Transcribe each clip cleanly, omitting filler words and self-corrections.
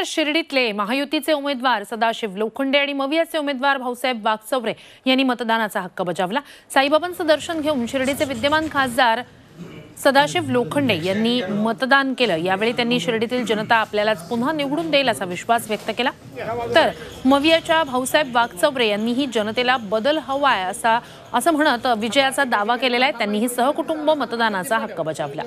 शिर्डीतले महायुतीचे उमेदवार सदाशिव लोखंडे आणि मवियाचे उमेदवार भाऊसाहेब वागचौरे यांनी मतदानाचा हक्क बजावला। साईबाबांचं दर्शन घेऊन शिर्डीचे विद्यमान खासदार सदाशिव लोखंडे यांनी मतदान केलं। यावेळी त्यांनी शिर्डीतील जनता आपल्यालाच पुन्हा निवडून देईल असा विश्वास व्यक्त केला। तर मवियाच्या भाऊसाहेब वागचौरे यांनीही जनतेला बदल हवाय असं म्हणत विजयाचा दावा केलेला आहे। त्यांनीही सहकुटुंब मतदानाचा हक्क बजावला।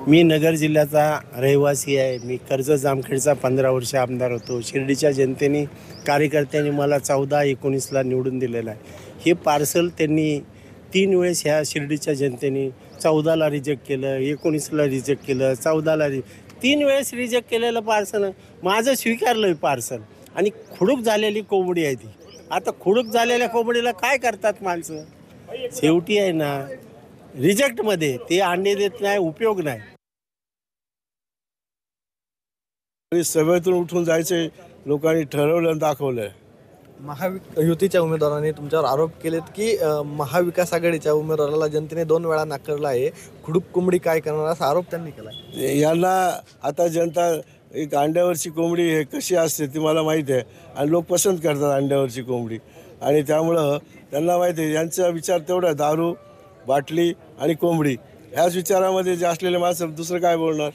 मी नगर जिल्ह्याचा रहिवासी आहे। मी कर्जत जामखेडचा 15 वर्ष आमदार होतो। शिर्डीच्या जनतेने कार्यकर्त्यांनी मला 14-19ला निवडून दिलेलं आहे। हे पार्सल त्यांनी 3 वेळेस ह्या शिर्डीच्या जनतेने 14ला रिजेक्ट केलं, 19ला रिजेक्ट केलं, 14ला 3 वेळेस रिजेक्ट केलेलं पार्सल माझं स्वीकारलं पार्सल। आणि खुडूक झालेली कोंबडी आहे ती। आता खुडूक झालेल्या कोंबडीला काय करतात माणसं? शेवटी आहे ना रिजेक्टमध्ये ते अंडे देत नाही, उपयोग नाही। सभेतून उठून जायचे लोकांनी ठरवलं, दाखवलंय। महायुतीच्या उमेदवारांनी तुमच्यावर आरोप केलेत की महाविकास आघाडीच्या उमेदवाराला जनतेने 2 वेळा नाकारलं आहे। खुडूक कोंबडी काय करणार असा आरोप त्यांनी केला। यांना आता जनता एक अंड्यावरची कोंबडी हे कशी असते ती मला माहीत आहे आणि लोक पसंत करतात अंड्यावरची कोंबडी। आणि त्यामुळं त्यांना माहिती आहे यांचा विचार तेवढा दारू, बाटली आणि कोंबडी ह्याच विचारामध्ये जे असलेले माणसं दुसरं काय बोलणार।